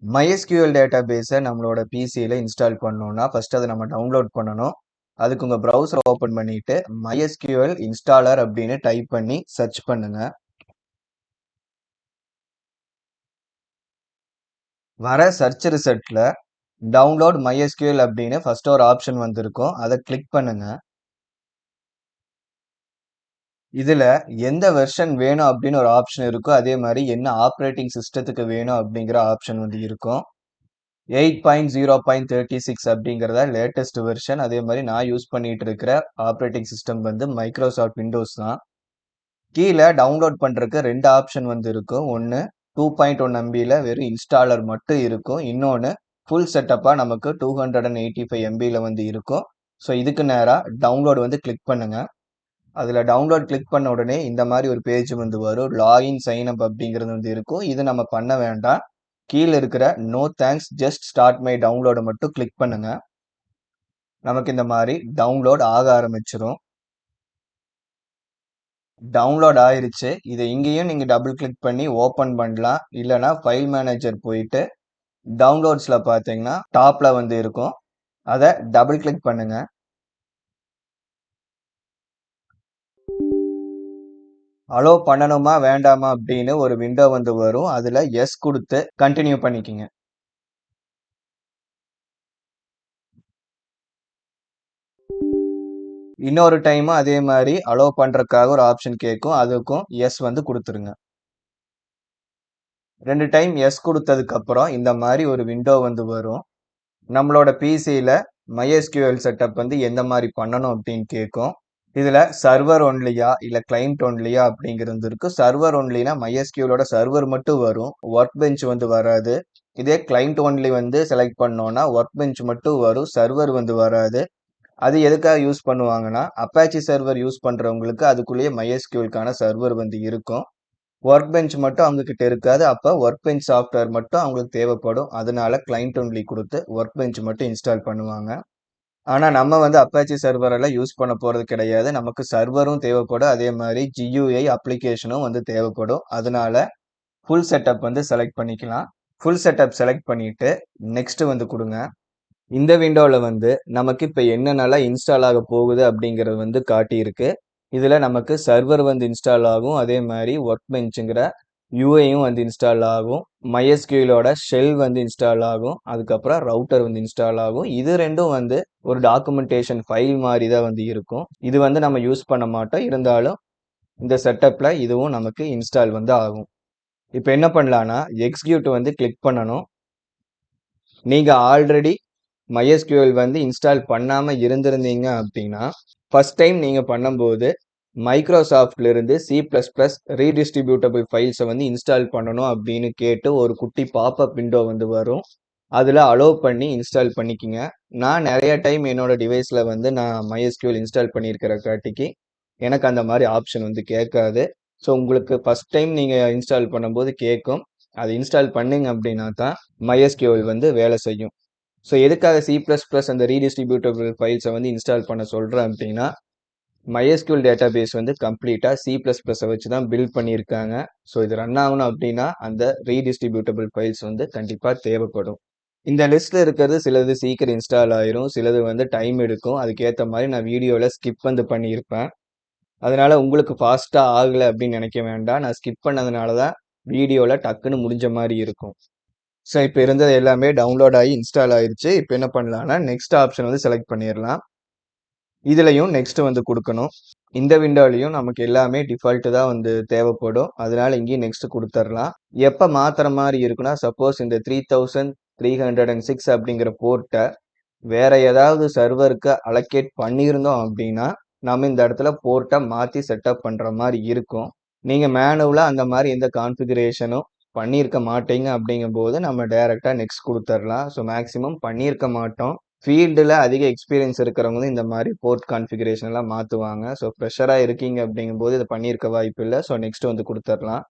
MySQL டேட்டாபேஸை நம்மளோட பிசியில் install பண்ணோம்னா ஃபர்ஸ்ட் அதை நம்ம டவுன்லோட் பண்ணணும். அதுக்கு உங்கள் ப்ரௌசர் ஓப்பன் பண்ணிட்டு MySQL இன்ஸ்டாலர் அப்படின்னு டைப் பண்ணி சர்ச் பண்ணுங்க. வர சர்ச் ரிசல்ட்ல டவுன்லோட் MySQL அப்படின்னு ஃபர்ஸ்ட் ஒரு ஆப்ஷன் வந்திருக்கும். அதை கிளிக் பண்ணுங்க. இதுல எந்த வெர்ஷன் வேணும் அப்படின்னு ஒரு ஆப்ஷன் இருக்கும். அதே மாதிரி என்ன ஆப்ரேட்டிங் சிஸ்டத்துக்கு வேணும் அப்படிங்கிற ஆப்ஷன் வந்து இருக்கும். 8.0.36 அப்படிங்கிறத லேட்டஸ்ட் வெர்ஷன். அதே மாதிரி நான் யூஸ் பண்ணிட்டு இருக்கிற ஆப்ரேட்டிங் சிஸ்டம் வந்து மைக்ரோசாஃப்ட் விண்டோஸ் தான். கீழே டவுன்லோட் பண்றதுக்கு ரெண்டு ஆப்ஷன் வந்து இருக்கும். ஒன்று 2.1 MBயில் வெறும் இன்ஸ்டாலர் மட்டும் இருக்கும். இன்னொன்று ஃபுல் செட்டப்பாக நமக்கு 285 MBயில் வந்து இருக்கும். ஸோ இதுக்கு நேராக டவுன்லோட் வந்து கிளிக் பண்ணுங்க. அதில் டவுன்லோட் கிளிக் பண்ண உடனே இந்த மாதிரி ஒரு பேஜ் வந்து வரும். லாகின் சைன் அப் அப்படிங்கிறது வந்து இருக்கும். இது நம்ம பண்ண வேண்டாம். கீழே இருக்கிற no thanks just start my டவுன்லோடை மட்டும் கிளிக் பண்ணுங்க. நமக்கு இந்த மாதிரி டவுன்லோட் ஆக ஆரம்பிச்சிடும். டவுன்லோட் ஆயிருச்சு. இதை இங்கேயும் நீங்க டபுள் கிளிக் பண்ணி ஓபன் பண்ணலாம். இல்லைன்னா ஃபைல் மேனேஜர் போயிட்டு டவுன்லோட்ஸ்ல பார்த்தீங்கன்னா டாப்ல வந்து இருக்கும். அதை டபுள் கிளிக் பண்ணுங்க. அலோ பண்ணணுமா வேண்டாமா அப்படின்னு ஒரு விண்டோ வந்து வரும். அதுல எஸ் கொடுத்து கண்டினியூ பண்ணிக்கங்க. இன்னொரு டைமும் அதே மாதிரி அலோ பண்றதுக்காக ஒரு ஆப்ஷன் கேட்கும். அதுக்கும் எஸ் வந்து கொடுத்துருங்க. ரெண்டு டைம் எஸ் கொடுத்ததுக்கு அப்புறம் இந்த மாதிரி ஒரு விண்டோ வந்து வரும். நம்மளோட பிசியில் MySQL செட்டப் வந்து எந்த மாதிரி பண்ணணும் அப்படின்னு கேட்கும். இதுல சர்வர் ஒன்லியா இல்ல கிளைண்ட் ஒன்லியா அப்படிங்கிறது இருக்கு. சர்வர் ஒன்லினா MySQLோட சர்வர் மட்டும் வரும். ஒர்க் பெஞ்ச் வந்து வராது. இதே கிளைண்ட் ஒன்லி வந்து செலக்ட் பண்ணோம்னா ஒர்க் பெஞ்ச் மட்டும் வரும், சர்வர் வந்து வராது. அது எதுக்காக யூஸ் பண்ணுவாங்கன்னா அப்பாச்சி சர்வர் யூஸ் பண்றவங்களுக்கு அதுக்குள்ளேயே MySQLக்கான சர்வர் வந்து இருக்கும். ஒர்க் பெஞ்ச் மட்டும் அவங்க கிட்ட இருக்காது. அப்ப ஒர்க் பெஞ்ச் சாஃப்ட்வேர் மட்டும் அவங்களுக்கு தேவைப்படும். அதனால கிளைண்ட் ஒன்லி கொடுத்து ஒர்க் பெஞ்ச் மட்டும் இன்ஸ்டால் பண்ணுவாங்க. ஆனா நம்ம வந்து அப்பாச்சி சர்வர் எல்லாம் யூஸ் பண்ண போறது கிடையாது. நமக்கு சர்வரும் தேவைப்படும். அதே மாதிரி GUI அப்ளிகேஷனும் வந்து தேவைப்படும். அதனால ஃபுல் செட்டப் வந்து செலக்ட் பண்ணிக்கலாம். ஃபுல் செட்டப் செலக்ட் பண்ணிட்டு நெக்ஸ்ட் வந்து கொடுங்க. இந்த விண்டோல வந்து நமக்கு இப்ப என்னென்னலாம் இன்ஸ்டால் ஆக போகுது அப்படிங்கிறது வந்து காட்டியிருக்கு. இதுல நமக்கு சர்வர் வந்து இன்ஸ்டால் ஆகும். அதே மாதிரி ஒர்க் பெஞ்சுங்கிற யூஐயும் வந்து இன்ஸ்டால் ஆகும். MySQLோட ஷெல் வந்து இன்ஸ்டால் ஆகும். அதுக்கப்புறம் ரவுட்டர் வந்து இன்ஸ்டால் ஆகும். இது ரெண்டும் வந்து ஒரு டாக்குமெண்டேஷன் ஃபைல் மாதிரி தான் வந்து இருக்கும். இது வந்து நம்ம யூஸ் பண்ண மாட்டோம். இருந்தாலும் இந்த செட்டப்ல இதுவும் நமக்கு இன்ஸ்டால் வந்து ஆகும். இப்போ என்ன பண்ணலாம்னா எக்ஸிக்யூட் வந்து கிளிக் பண்ணணும். நீங்க ஆல்ரெடி MySQL வந்து இன்ஸ்டால் பண்ணாம இருந்திருந்தீங்க அப்படின்னா ஃபர்ஸ்ட் டைம் நீங்க பண்ணும்போது மைக்ரோசாஃப்ட்ல இருந்து C++ ரீடிஸ்ட்ரிபியூட்டபிள் ஃபைல்ஸை வந்து இன்ஸ்டால் பண்ணணும் அப்படின்னு கேட்டு ஒரு குட்டி பாப்அப் விண்டோ வந்து வரும். அதில் அலோவ் பண்ணி இன்ஸ்டால் பண்ணிக்கிங்க. நான் நிறைய டைம் என்னோட டிவைஸில் வந்து நான் MySQL இன்ஸ்டால் பண்ணியிருக்கிற காட்டிக்கு எனக்கு அந்த மாதிரி ஆப்ஷன் வந்து கேட்காது. ஸோ உங்களுக்கு ஃபர்ஸ்ட் டைம் நீங்கள் இன்ஸ்டால் பண்ணும்போது கேட்கும். அதை இன்ஸ்டால் பண்ணுங்க அப்படின்னா தான் MySQL வந்து வேலை செய்யும். ஸோ எதுக்காக C++ அந்த ரீடிஸ்ட்ரிபியூட்டபிள் ஃபைல்ஸை வந்து இன்ஸ்டால் பண்ண சொல்கிறேன் அப்படின்னா MySQL டேட்டாபேஸ் வந்து கம்ப்ளீட்டாக C++-ஐ வச்சு தான் பில்ட் பண்ணியிருக்காங்க. ஸோ இது ரன் ஆகணும் அப்படின்னா அந்த ரீடிஸ்ட்ரிபியூட்டபிள் ஃபைல்ஸ் வந்து கண்டிப்பாக தேவைப்படும். இந்த லிஸ்ட்டில் இருக்கிறது சிலது சீக்கிரம் இன்ஸ்டால் ஆயிரும், சிலது வந்து டைம் எடுக்கும். அதுக்கேற்ற மாதிரி நான் வீடியோவில் ஸ்கிப் வந்து பண்ணியிருப்பேன். அதனால உங்களுக்கு ஃபாஸ்ட்டாக ஆகலை அப்படின்னு நினைக்க வேண்டாம். நான் ஸ்கிப் பண்ணதுனால தான் வீடியோவில் டக்குன்னு முடிஞ்ச மாதிரி இருக்கும். ஸோ இப்போ இருந்தது எல்லாமே டவுன்லோட் ஆகி இன்ஸ்டால் ஆயிடுச்சு. இப்போ என்ன பண்ணலாம்னா நெக்ஸ்ட் ஆப்ஷன் வந்து செலக்ட் பண்ணிடலாம். இதுலையும் நெக்ஸ்ட் வந்து கொடுக்கணும். இந்த விண்டோலையும் நமக்கு எல்லாமே டிஃபால்ட் தான் வந்து தேவைப்படும். அதனால இங்கேயும் நெக்ஸ்ட் கொடுத்துடலாம். எப்போ மாத்துற மாதிரி இருக்குன்னா சப்போஸ் இந்த 3306 அப்படிங்கிற போர்ட்டை வேற ஏதாவது சர்வருக்கு அலோகேட் பண்ணியிருந்தோம் அப்படின்னா நம்ம இந்த இடத்துல போர்ட்டை மாற்றி செட்டப் பண்ணுற மாதிரி இருக்கும். நீங்கள் மேனுவலாக அந்த மாதிரி எந்த கான்ஃபிகரேஷனும் பண்ணியிருக்க மாட்டீங்க அப்படிங்கும்போது நம்ம டைரெக்டாக நெக்ஸ்ட் கொடுத்துடலாம். ஸோ மேக்ஸிமம் பண்ணியிருக்க மாட்டோம். ஃபீல்டில் அதிக எக்ஸ்பீரியன்ஸ் இருக்கிறவங்க இந்த மாதிரி போர்ட் கான்ஃபிகரேஷன் எல்லாம் மாற்றுவாங்க. ஸோ ப்ரெஷராக இருக்கீங்க அப்படிங்கும்போது இதை பண்ணியிருக்க வாய்ப்பு இல்லை. ஸோ நெக்ஸ்ட் வந்து கொடுத்துடலாம்.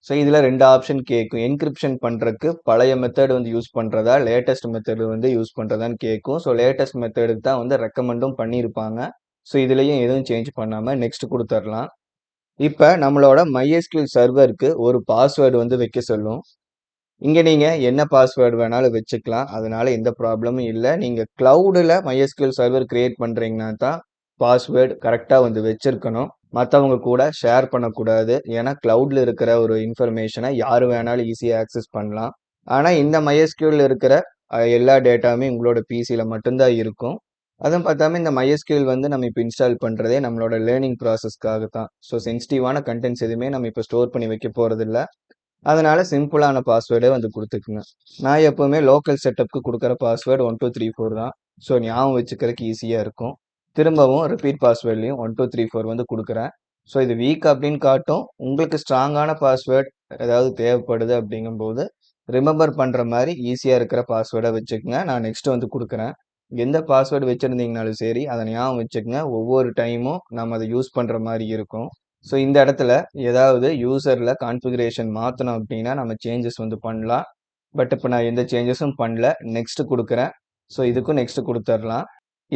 ஸோ இதில் ரெண்டு ஆப்ஷன் கேட்கும். என்கிரிப்ஷன் பண்ணுறதுக்கு பழைய மெத்தட் வந்து யூஸ் பண்ணுறதா லேட்டஸ்ட் மெத்தட் வந்து யூஸ் பண்ணுறதான்னு கேட்கும். ஸோ லேட்டஸ்ட் மெத்தடுக்கு தான் வந்து ரெக்கமெண்டும் பண்ணியிருப்பாங்க. ஸோ இதுலேயும் எதுவும் சேஞ்ச் பண்ணாமல் நெக்ஸ்ட் கொடுத்துடலாம். இப்போ நம்மளோட MySQL சர்வருக்கு ஒரு பாஸ்வேர்டு வந்து வைக்க சொல்லும். இங்க நீங்க என்ன பாஸ்வேர்ட் வேணாலும் வச்சுக்கலாம். அதனால எந்த ப்ராப்ளமும் இல்ல. நீங்க கிளவுடுல MySQL சர்வர் கிரியேட் பண்றீங்கன்னா தான் பாஸ்வேர்ட் கரெக்ட்டா வந்து வச்சிருக்கணும். மத்தவங்க கூட ஷேர் பண்ணக்கூடாது. ஏன்னா கிளவுட்ல இருக்கிற ஒரு இன்ஃபர்மேஷன யாரு வேணாலும் ஈஸியா ஆக்சஸ் பண்ணலாம். ஆனா இந்த MySQL இருக்கிற எல்லா டேட்டாவுமே உங்களோட பிசில மட்டும் தான் இருக்கும். அதுவும் பார்த்தாம இந்த MySQL வந்து நம்ம இப்ப இன்ஸ்டால் பண்றதே நம்மளோட லேர்னிங் ப்ராசஸ்க்காக தான். ஸோ சென்சிட்டிவான கன்டென்ட்ஸ் எதுவுமே நம்ம இப்ப ஸ்டோர் பண்ணி வைக்க போறதில்ல. அதனால சிம்பிளான பாஸ்வேர்டே வந்து குடுத்துக்குங்க. நான் எப்பவுமே லோக்கல் செட்டப்க்கு குடுக்குற பாஸ்வேர்ட் 1234 தான். ஸோ ஞாபகம் வச்சுக்கிறதுக்கு ஈஸியா இருக்கும். திரும்பவும் ரிப்பீட் பாஸ்வேர்ட்லயும் 1234 வந்து குடுக்குறேன். ஸோ இது வீக் அப்படின்னு காட்டும். உங்களுக்கு ஸ்ட்ராங்கான பாஸ்வேர்ட் ஏதாவது தேவைப்படுது அப்படிங்கும்போது, ரிமெம்பர் பண்ற மாரி ஈஸியா இருக்கிற பாஸ்வேர்டா வச்சுக்கங்க. நான் நெக்ஸ்ட் வந்து குடுக்குறேன். எந்த பாஸ்வேர்ட் வச்சிருந்தீங்கனாலும் சரி, அத ஞாபகம் வச்சுக்கங்க. ஒவ்வொரு டைமும் நம்ம அத யூஸ் பண்ற மாரி இருக்கும். ஸோ இந்த இடத்துல ஏதாவது யூசர்ல கான்ஃபிகரேஷன் மாத்தணும் அப்படின்னா நம்ம சேஞ்சஸ் வந்து பண்ணலாம். பட் இப்ப நான் எந்த சேஞ்சஸும் பண்ணல. நெக்ஸ்ட் குடுக்குறேன். ஸோ இதுக்கும் நெக்ஸ்ட் குடுத்துறலாம்.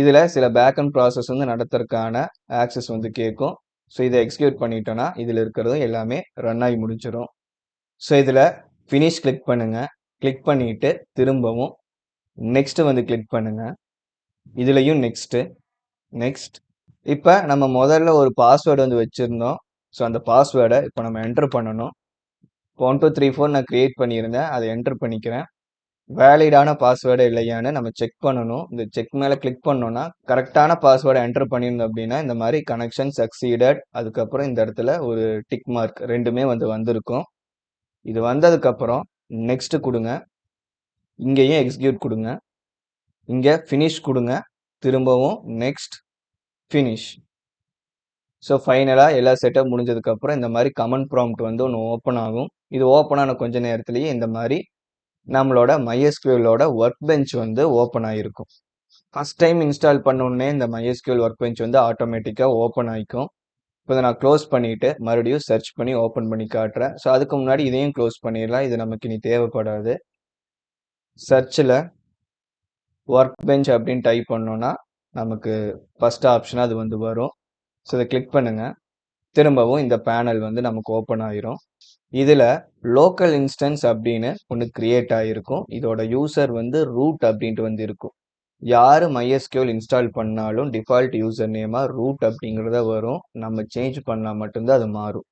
இதுல சில பேக் அண்ட் ப்ராசஸ் வந்து நடத்துறதுக்கான ஆக்சஸ் வந்து கேட்கும். ஸோ இத எக்ஸிக்யூட் பண்ணிட்டோம்னா, இதுல இருக்கிறதும் எல்லாமே ரன் ஆகி முடிஞ்சிரும். ஸோ இதுல ஃபினிஷ் கிளிக் பண்ணுங்க. கிளிக் பண்ணிட்டு திரும்பவும் நெக்ஸ்ட் வந்து கிளிக் பண்ணுங்க. இதுலயும் நெக்ஸ்ட், நெக்ஸ்ட். இப்ப நம்ம முதல்ல ஒரு பாஸ்வேர்ட் வந்து வச்சிருந்தோம். ஸோ அந்த பாஸ்வேர்ட இப்ப நம்ம என்டர் பண்ணணும். 1234 நான் கிரியேட் பண்ணியிருந்தேன். அதை என்டர் பண்ணிக்கிறேன். வேலிடான பாஸ்வேர்டு இல்லையான்னு நம்ம செக் பண்ணணும். இந்த செக் மேல கிளிக் பண்ணோம்னா கரெக்டான பாஸ்வேர்டை என்டர் பண்ணியிருந்தோம் அப்படின்னா இந்த மாதிரி கனெக்ஷன் சக்சீடட் அதுக்கப்புறம் இந்த இடத்துல ஒரு டிக் மார்க் ரெண்டுமே வந்து வந்திருக்கும். இது வந்ததுக்கு அப்புறம் நெக்ஸ்ட் கொடுங்க. இங்கேயும் எக்ஸிக்யூட் கொடுங்க. இங்க ஃபினிஷ் கொடுங்க. திரும்பவும் நெக்ஸ்ட், ஃபினிஷ். ஸோ ஃபைனலாக எல்லா செட்டப் முடிஞ்சதுக்கப்புறம் இந்த மாதிரி கமெண்ட் ப்ராம்ப்ட் வந்து ஒன்று ஓப்பன் ஆகும். இது ஓப்பன் ஆன கொஞ்ச நேரத்திலேயே இந்த மாதிரி நம்மளோட MySQLோட ஒர்க் பெஞ்ச் வந்து ஓப்பன் ஆகிருக்கும். ஃபர்ஸ்ட் டைம் இன்ஸ்டால் பண்ணோடனே இந்த MySQL ஒர்க் பெஞ்ச் வந்து ஆட்டோமேட்டிக்காக ஓப்பன் ஆகிக்கும். இப்போ இதை நான் க்ளோஸ் பண்ணிவிட்டு மறுபடியும் சர்ச் பண்ணி ஓப்பன் பண்ணி காட்டுறேன். ஸோ அதுக்கு முன்னாடி இதையும் க்ளோஸ் பண்ணிடலாம். இது நமக்கு இனி தேவைப்படாது. சர்ச்சில் ஒர்க் பெஞ்ச் அப்படின்னு டைப் பண்ணோன்னா நமக்கு ஃபர்ஸ்ட் ஆப்ஷனாக அது வந்து வரும். ஸோ இதை கிளிக் பண்ணுங்க. திரும்பவும் இந்த பேனல் வந்து நமக்கு ஓப்பன் ஆயிரும். இதுல லோக்கல் இன்ஸ்டன்ஸ் அப்படின்னு ஒன்று கிரியேட் ஆகிருக்கும். இதோட யூசர் வந்து ரூட் அப்படின்ட்டு வந்து இருக்கும். யாரு MySQL இன்ஸ்டால் பண்ணாலும் டிஃபால்ட் யூசர் நேமா ரூட் அப்படிங்கிறத வரும். நம்ம சேஞ்ச் பண்ணால் மட்டும்தான் அது மாறும்.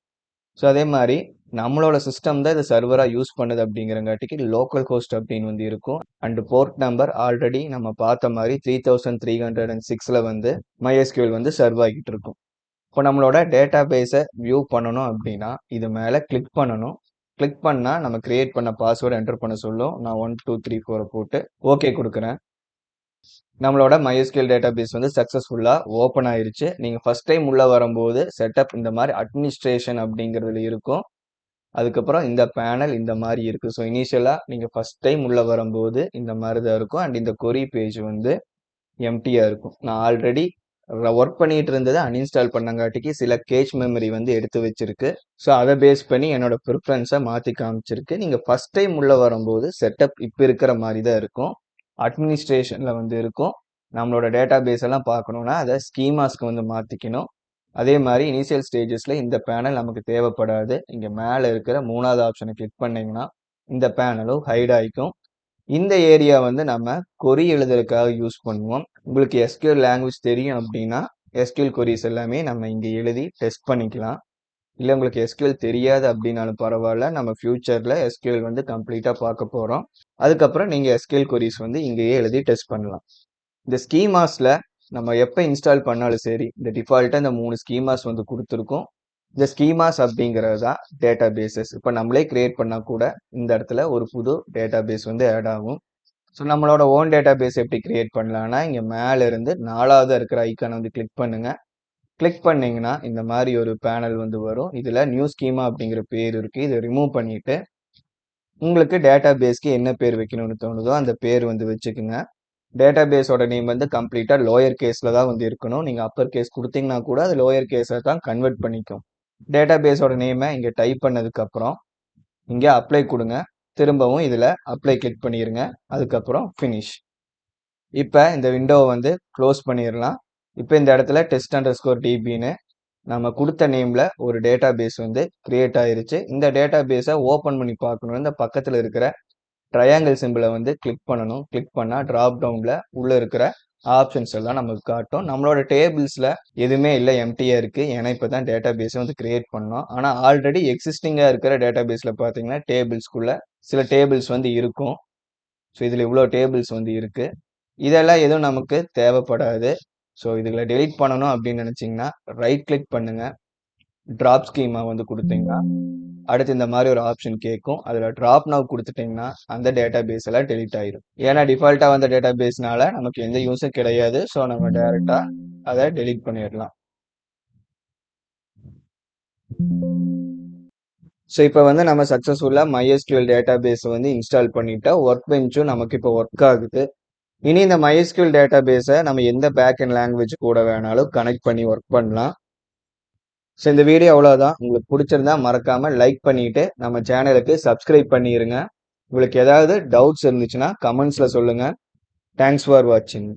ஸோ அதே மாதிரி நம்மளோட சிஸ்டம் தான் இது சர்வரா யூஸ் பண்ணுது அப்படிங்கிறங்காட்டிக்கு லோக்கல் ஹோஸ்ட் அப்படின்னு வந்து இருக்கும். அண்ட் போர்ட் நம்பர் ஆல்ரெடி நம்ம பார்த்த மாதிரி 3306ல வந்து MySQL வந்து சர்வ் ஆகிட்டு இருக்கும். இப்போ நம்மளோட டேட்டா பேஸை வியூ பண்ணணும் அப்படின்னா இது மேலே கிளிக் பண்ணணும். கிளிக் பண்ணால் நம்ம கிரியேட் பண்ண பாஸ்வேர்டு என்டர் பண்ண சொல்லும். நான் 1234 போட்டு ஓகே கொடுக்குறேன். நம்மளோட MySQL டேட்டாபேஸ் வந்து சக்ஸஸ்ஃபுல்லாக ஓப்பன் ஆயிருச்சு. நீங்கள் ஃபர்ஸ்ட் டைம் உள்ளே வரும்போது செட்டப் இந்த மாதிரி அட்மினிஸ்ட்ரேஷன் அப்படிங்கிறதுல இருக்கும். அதுக்கப்புறம் இந்த பேனல் இந்த மாதிரி இருக்குது. ஸோ இனிஷியலாக நீங்கள் ஃபர்ஸ்ட் டைம் உள்ளே வரும்போது இந்த மாதிரி தான் இருக்கும். அண்ட் இந்த கொரி பேஜ் வந்து எம்டியாக இருக்கும். நான் ஆல்ரெடி ஒர்க் பண்ணிட்டு இருந்ததை அன்இன்ஸ்டால் பண்ணங்காட்டிக்கு சில கேச் மெமரி வந்து எடுத்து வச்சிருக்கு. ஸோ அதை பேஸ் பண்ணி என்னோட ப்ரிஃபரன்ஸை மாற்றி காமிச்சிருக்கு. நீங்கள் ஃபர்ஸ்ட் டைம் உள்ளே வரும்போது செட்டப் இப்போ இருக்கிற மாதிரி தான் இருக்கும். அட்மினிஸ்ட்ரேஷனில் வந்து இருக்கும். நம்மளோட டேட்டா பேஸ் எல்லாம் பார்க்கணுன்னா அதை ஸ்கீமாஸ்க்கு வந்து மாற்றிக்கணும். அதே மாதிரி இனிஷியல் ஸ்டேஜஸில் இந்த பேனல் நமக்கு தேவைப்படாது. இங்கே மேலே இருக்கிற 3வது ஆப்ஷனை கிளிக் பண்ணிங்கன்னா இந்த பேனலும் ஹைட் ஆகிக்கும். இந்த ஏரியா வந்து நம்ம கொரி எழுதுறதுக்காக யூஸ் பண்ணுவோம். உங்களுக்கு SQL லாங்குவேஜ் தெரியும் அப்படின்னா SQL கொரிஸ் எல்லாமே நம்ம இங்கே எழுதி டெஸ்ட் பண்ணிக்கலாம். இல்லை உங்களுக்கு SQL தெரியாது அப்படின்னாலும் பரவாயில்ல. நம்ம ஃபியூச்சரில் SQL வந்து கம்ப்ளீட்டாக பார்க்க போகிறோம். அதுக்கப்புறம் நீங்கள் SQL கொரிஸ் வந்து இங்கேயே எழுதி டெஸ்ட் பண்ணலாம். இந்த ஸ்கீமாஸில் நம்ம எப்போ இன்ஸ்டால் பண்ணாலும் சரி இந்த டிஃபால்ட்டாக இந்த 3 ஸ்கீமாஸ் வந்து கொடுத்துருக்கோம். இந்த ஸ்கீமாஸ் அப்படிங்கிறது தான் டேட்டா பேசஸ். இப்போ நம்மளே கிரியேட் பண்ணால் கூட இந்த இடத்துல ஒரு புது டேட்டா பேஸ் வந்து ஆட் ஆகும். ஸோ நம்மளோட ஓன் டேட்டா பேஸ் எப்படி கிரியேட் பண்ணலாம்னா இங்கே மேலே இருந்து 4வது இருக்கிற ஐக்கானை வந்து கிளிக் பண்ணுங்க. கிளிக் பண்ணீங்கன்னா இந்த மாதிரி ஒரு பேனல் வந்து வரும். இதில் நியூ ஸ்கீமா அப்படிங்கிற பேர் இருக்குது. இதை ரிமூவ் பண்ணிட்டு உங்களுக்கு டேட்டா பேஸ்க்கு என்ன பேர் வைக்கணும்னு தோணுதோ அந்த பேர் வந்து வச்சுக்குங்க. டேட்டா பேஸோட நேம் வந்து கம்ப்ளீட்டாக லோயர் கேஸில் தான் வந்து இருக்கணும். நீங்கள் அப்பர் கேஸ் கொடுத்தீங்கன்னா கூட அது லோயர் கேஸை தான் கன்வெர்ட் பண்ணிக்கும். டேட்டா பேஸோட நேமை இங்கே டைப் பண்ணதுக்கப்புறம் இங்கே அப்ளை கொடுங்க. திரும்பவும் இதில் அப்ளை கிளிக் பண்ணிடுங்க. அதுக்கப்புறம் ஃபினிஷ். இப்போ இந்த விண்டோவை வந்து க்ளோஸ் பண்ணிடலாம். இப்போ இந்த இடத்துல test_dbன்னு நம்ம கொடுத்த நேமில் ஒரு டேட்டா பேஸ் வந்து கிரியேட் ஆயிருச்சு. இந்த டேட்டா பேஸை ஓப்பன் பண்ணி பார்க்கணும். இந்த பக்கத்தில் இருக்கிற ட்ரையாங்கிள் சிம்பிளை வந்து கிளிக் பண்ணணும். கிளிக் பண்ணால் ட்ராப் டவுனில் உள்ளே இருக்கிற ஆப்ஷன்ஸ் எல்லாம் நமக்கு காட்டும். நம்மளோட டேபிள்ஸில் எதுவுமே இல்லை, எம்டியாக இருக்குது. ஏன்னா இப்போ தான் டேட்டா பேஸை வந்து கிரியேட் பண்ணோம். ஆனால் ஆல்ரெடி எக்ஸிஸ்டிங்காக இருக்கிற டேட்டா பேஸில் பார்த்தீங்கன்னா டேபிள்ஸ்குள்ளே சில டேபிள்ஸ் வந்து இருக்கும். ஸோ இதில் இவ்வளோ டேபிள்ஸ் வந்து இருக்குது. இதெல்லாம் எதுவும் நமக்கு தேவைப்படாது. ஸோ இதில் டெலீட் பண்ணணும் அப்படின்னு நினச்சிங்கன்னா ரைட் கிளிக் பண்ணுங்கள். ட்ராப் ஸ்கீமா வந்து கொடுத்தீங்கன்னா அடுத்து இந்த மாதிரி ஒரு ஆப்ஷன் கேட்கும். அதில் ட்ராப் நவ் கொடுத்துட்டிங்கன்னா அந்த டேட்டா பேஸ் எல்லாம் டெலீட் ஆயிடும். ஏன்னா டிஃபால்ட்டாக வந்த டேட்டா பேஸ்னால நமக்கு எந்த யூஸும் கிடையாது. ஸோ நம்ம டைரெக்டாக அதை டெலீட் பண்ணிடலாம். ஸோ இப்போ வந்து நம்ம சக்ஸஸ்ஃபுல்லாக MySQL டேட்டா பேஸை வந்து இன்ஸ்டால் பண்ணிட்டா ஒர்க் பெஞ்சும் நமக்கு இப்போ ஒர்க் ஆகுது. இனி இந்த MySQL டேட்டா பேஸை நம்ம எந்த பேக் அண்ட் லாங்குவேஜ் கூட வேணாலும் கனெக்ட் பண்ணி ஒர்க் பண்ணலாம். ஸோ இந்த வீடியோ அவ்வளோதான். உங்களுக்கு பிடிச்சிருந்தா மறக்காமல் லைக் பண்ணிவிட்டு நம்ம சேனலுக்கு சப்ஸ்கிரைப் பண்ணிடுங்க. உங்களுக்கு ஏதாவது டவுட்ஸ் இருந்துச்சுன்னா கமெண்ட்ஸில் சொல்லுங்கள். தேங்க்ஸ் ஃபார் வாட்சிங்.